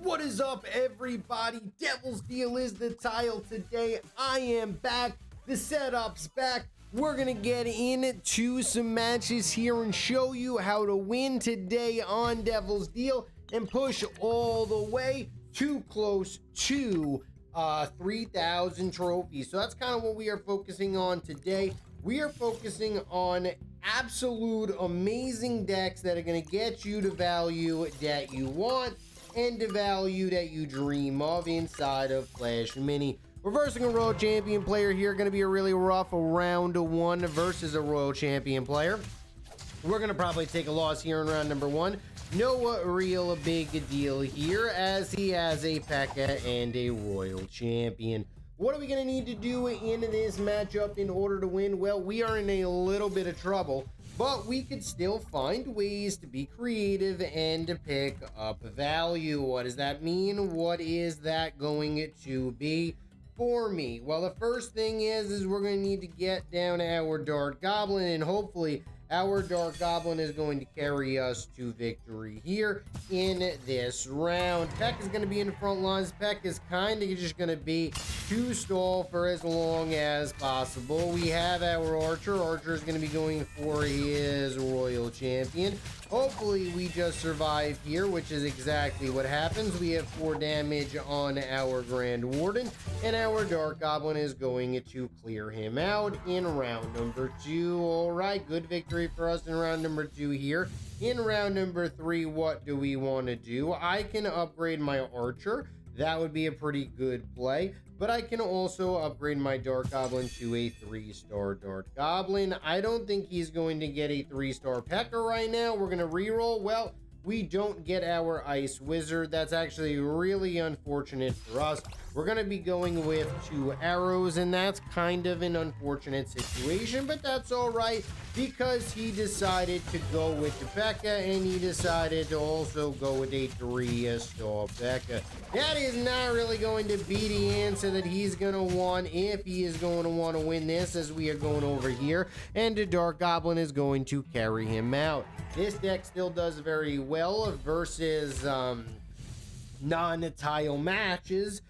What is up, everybody? Devil's Deal is the title today. I am back. The setup's back. We're gonna get into some matches here and show you how to win today on Devil's Deal and push all the way too close to 3,000 trophies. So that's kind of what we are focusing on today. We are focusing on absolute amazing decks that are going to get you the value that you want and the value that you dream of inside of Flash Mini. Reversing a Royal Champion player here, going to be a really rough round one versus a Royal Champion player. We're going to probably take a loss here in round number one. No real big deal here, as he has a P.E.K.K.A. and a Royal Champion. What are we going to need to do in this matchup in order to win? Well, we are in a little bit of trouble, but we could still find ways to be creative and to pick up value. What does that mean? What is that going to be for me? Well, the first thing is we're going to need to get down our Dark Goblin, and hopefully our Dark Goblin is going to carry us to victory here in this round. Peck is going to be in the front lines. Peck is kind of just going to be to stall for as long as possible. We have our Archer. Archer is going to be going for his Royal Champion. Hopefully we just survive here, which is exactly what happens. We have 4 damage on our Grand Warden, and our Dark Goblin is going to clear him out in round number 2. All right, good victory for us in round number 2 here. In round number 3, what do we want to do? I can upgrade my Archer. That would be a pretty good play, but I can also upgrade my Dark Goblin to a 3-star Dark Goblin. I don't think he's going to get a 3-star P.E.K.K.A. right now. We're going to reroll. Well, we don't get our Ice Wizard. That's actually really unfortunate for us. We're going to be going with 2 arrows, and that's kind of an unfortunate situation, but that's all right because he decided to go with the P.E.K.K.A. and he decided to also go with a 3-star P.E.K.K.A. That is not really going to be the answer that he's going to want if he is going to want to win this, as we are going over here, and the Dark Goblin is going to carry him out. This deck still does very well versus non-tile matches.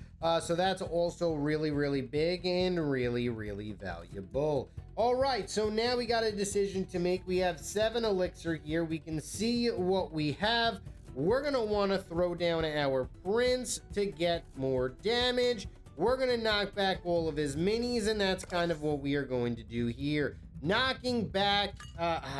So that's also really big and really valuable. All right, so now we got a decision to make. We have 7 elixir here. We can see what we have. We're going to want to throw down our Prince to get more damage. We're going to knock back all of his minis, and that's kind of what we are going to do here. Knocking back,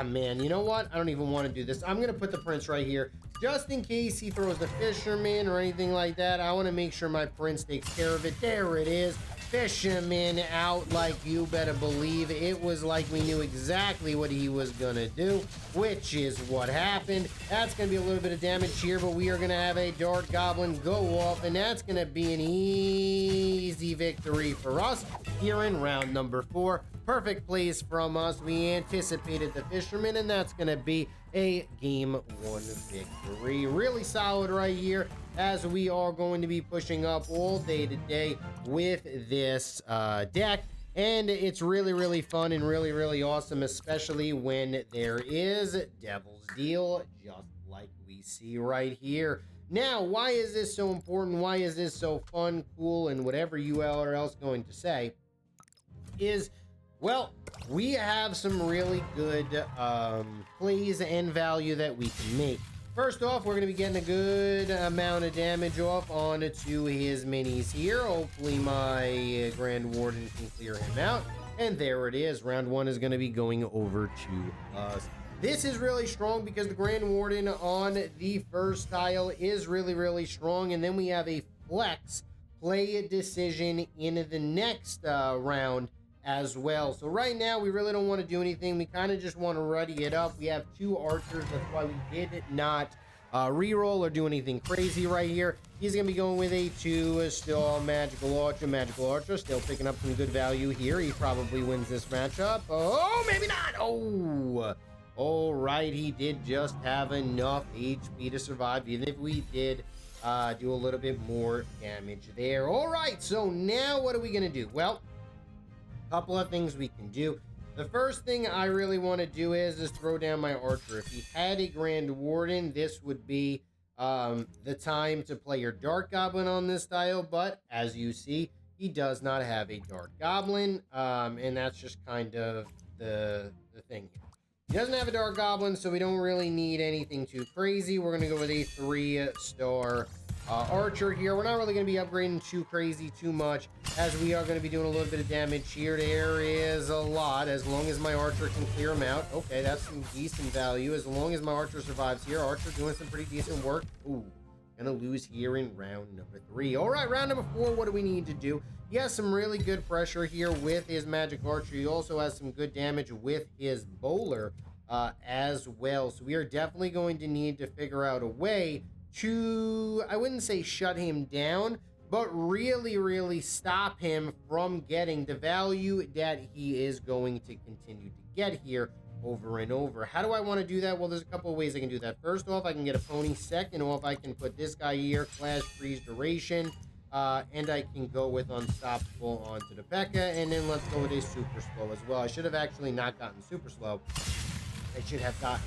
man, you know what? I don't even want to do this. I'm going to put the Prince right here. Just in case he throws the Fisherman or anything like that, I want to make sure my Prince takes care of it. There it is. Fisherman out like you better believe. It was like we knew exactly what he was going to do, which is what happened. That's going to be a little bit of damage here, but we are going to have a Dark Goblin go off, and that's going to be an easy victory for us here in round number 4. Perfect plays from us. We anticipated the Fisherman, and that's going to be a game 1 victory. Really solid right here, as we are going to be pushing up all day today with this deck. And it's really fun and really awesome, especially when there is Devil's Deal, just like we see right here. Now, why is this so important? Why is this so fun, cool, and whatever you are else going to say is, well, we have some really good plays and value that we can make. First off, we're going to be getting a good amount of damage off onto his minis here. Hopefully my Grand Warden can clear him out. And there it is. Round 1 is going to be going over to us. This is really strong because the Grand Warden on the first tile is really strong. And then we have a flex play decision in the next round as well. So right now we really don't want to do anything. We kind of just want to ruddy it up. We have 2 archers. That's why we did not reroll or do anything crazy right here. He's gonna be going with a 2-star magical archer. Still picking up some good value here. He probably wins this matchup. Oh, maybe not. Oh, all right, he did just have enough HP to survive, even if we did do a little bit more damage there. All right, so now what are we gonna do? Well, couple of things we can do. The first thing I really want to do is throw down my archer. If he had a Grand Warden, this would be the time to play your Dark Goblin on this tile, but as you see, he does not have a Dark Goblin, and that's just kind of the thing here. He doesn't have a Dark Goblin, so we don't really need anything too crazy. We're going to go with a 3-star Archer here. We're not really going to be upgrading too crazy too much, as we are going to be doing a little bit of damage here. There is a lot, as long as my Archer can clear him out. Okay, that's some decent value. As long as my Archer survives here, Archer doing some pretty decent work. Ooh, gonna lose here in round number 3. All right, round number 4, what do we need to do? He has some really good pressure here with his Magic Archer. He also has some good damage with his Bowler as well. So we are definitely going to need to figure out a way to, I wouldn't say shut him down, but really stop him from getting the value that he is going to continue to get here over and over. How do I want to do that? Well, there's a couple of ways I can do that. First off, I can get a pony. Second off, I can put this guy here, Clash Freeze Duration, and I can go with Unstoppable onto the P.E.K.K.A, and then let's go with a Super Slow as well. I should have actually not gotten Super Slow. I should have gotten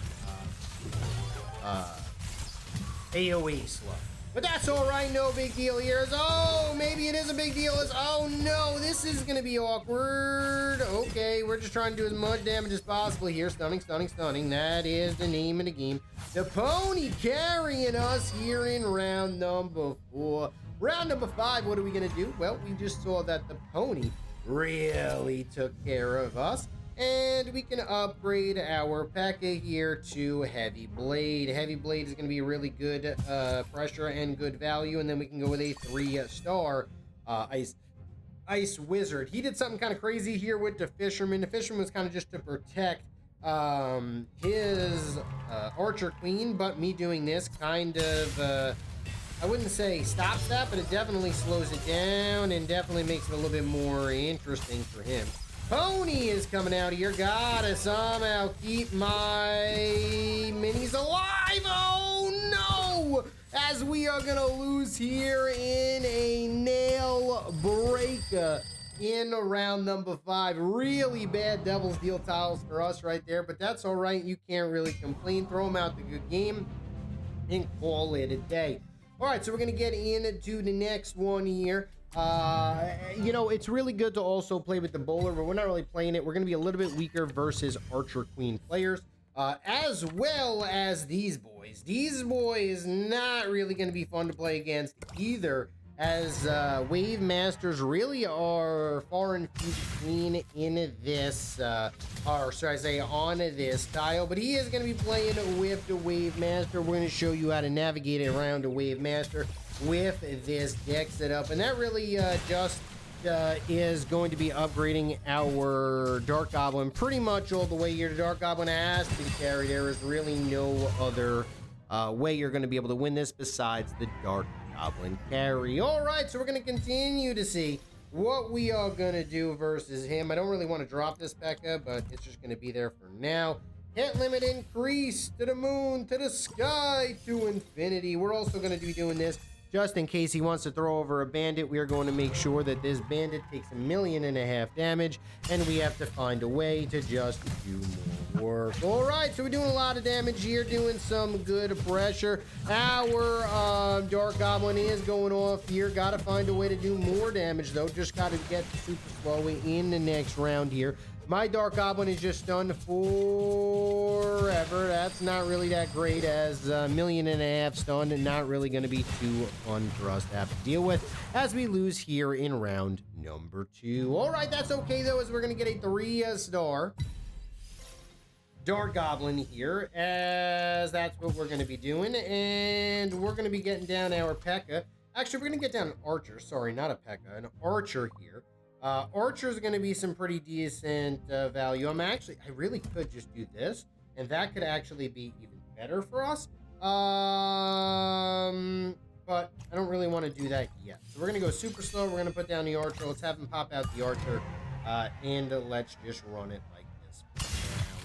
AoE Slow. But that's all right, no big deal here. Oh, maybe it is a big deal. Oh no, this is gonna be awkward. Okay, we're just trying to do as much damage as possible here. Stunning. That is the name of the game. The pony carrying us here in round number 4. Round number 5, what are we gonna do? Well, we just saw that the pony really took care of us. And we can upgrade our P.E.K.K.A here to Heavy Blade. Heavy Blade is going to be really good pressure and good value. And then we can go with a 3-star Ice Wizard. He did something kind of crazy here with the Fisherman. The Fisherman was kind of just to protect his Archer Queen. But me doing this kind of, I wouldn't say stops that, but it definitely slows it down and definitely makes it a little bit more interesting for him. Pony is coming out here. Gotta somehow keep my minis alive. Oh no! As we are gonna lose here in a nail breaker in round number 5. Really bad Devil's Deal tiles for us right there, but that's all right. You can't really complain. Throw them out the good game and call it a day. All right, so we're gonna get into the next one here. You know, it's really good to also play with the Bowler, but we're not really playing it. We're going to be a little bit weaker versus Archer Queen players, as well as these boys. These boys not really going to be fun to play against either, as Wave Masters really are far and few between in this, or should I say on this tile, but he is going to be playing with the Wave Master. We're going to show you how to navigate it around the Wave Master with this deck setup, and that really just is going to be upgrading our Dark Goblin pretty much all the way here. The Dark Goblin has to be carried. There is really no other way you're going to be able to win this besides the Dark Goblin carry. All right, so we're going to continue to see what we are going to do versus him. I don't really want to drop this P.E.K.K.A, but it's just going to be there for now. Hit limit increase to the moon, to the sky, to infinity. We're also going to be doing this just in case he wants to throw over a bandit. We are going to make sure that this bandit takes 1.5 million damage, and we have to find a way to just do more work. All right, so we're doing a lot of damage here, doing some good pressure. Our Dark Goblin is going off here. Got to find a way to do more damage, though. Just got to get super slow in the next round here. My Dark Goblin is just stunned forever. That's not really that great, as 1.5 million stunned, and not really going to be too fun for us to have to deal with as we lose here in round number 2. All right, that's okay, though, as we're going to get a 3-star Dark Goblin here, as that's what we're going to be doing, and we're going to be getting down our P.E.K.K.A. Actually, we're going to get down an Archer. Sorry, not a P.E.K.K.A, an Archer here. Archer is going to be some pretty decent value. I really could just do this, and that could actually be even better for us. But I don't really want to do that yet. So we're going to go super slow. We're going to put down the Archer. Let's have him pop out the Archer, and let's just run it like this.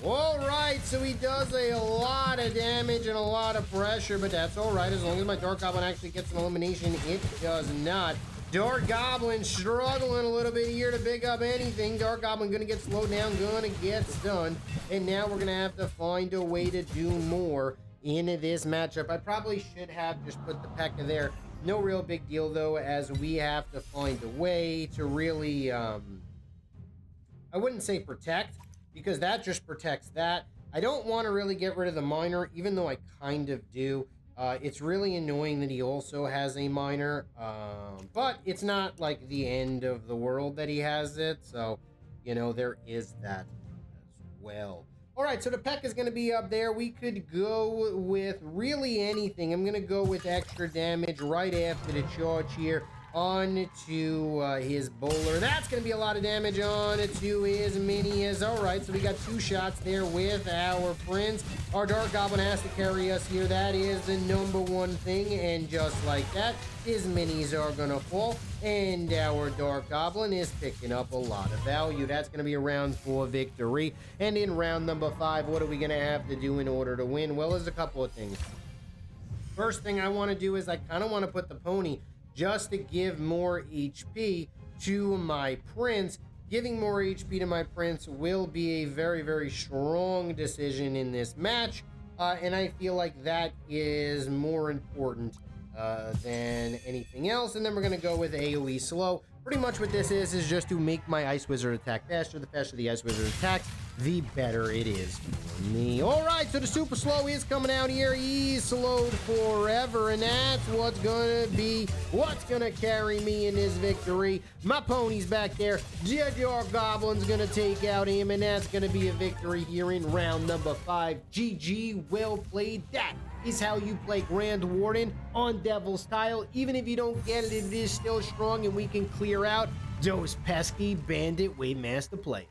All right, so he does a lot of damage and a lot of pressure, but that's all right. As long as my Dark Goblin actually gets an elimination, it does not. Dark Goblin struggling a little bit here to pick up anything. Dark Goblin gonna get slowed down, gonna get stunned. And now we're gonna have to find a way to do more in this matchup. I probably should have just put the P.E.K.K.A there. No real big deal, though, as we have to find a way to really, I wouldn't say protect, because that just protects that. I don't want to really get rid of the miner, even though I kind of do. It's really annoying that he also has a miner, but it's not like the end of the world that he has it, so, you know, there is that as well. All right, so the P.E.K.K.A is going to be up there. We could go with really anything. I'm going to go with extra damage right after the charge here onto his bowler. That's going to be a lot of damage on to his minions. All right, so we got 2 shots there with our prince. Our Dark Goblin has to carry us here. That is the #1 thing, and just like that, his minis are going to fall, and our Dark Goblin is picking up a lot of value. That's going to be a round 4 victory. And in round number 5, what are we going to have to do in order to win? Well, there's a couple of things. First thing I want to do is I kind of want to put the pony just to give more HP to my prince. Giving more HP to my prince will be a very, very strong decision in this match, and I feel like that is more important than anything else. And then we're going to go with AoE slow. Pretty much what this is just to make my Ice Wizard attack faster. The faster the Ice Wizard attacks, the better it is for me. All right, so the super slow is coming out here. He's slowed forever, and that's what's going to carry me in this victory. My pony's back there. Dark Goblin's going to take out him, and that's going to be a victory here in round number 5. GG, well played. That is how you play Grand Warden on Devil's Tile. Even if you don't get it, it is still strong, and we can clear out those pesky bandit Wave Master players.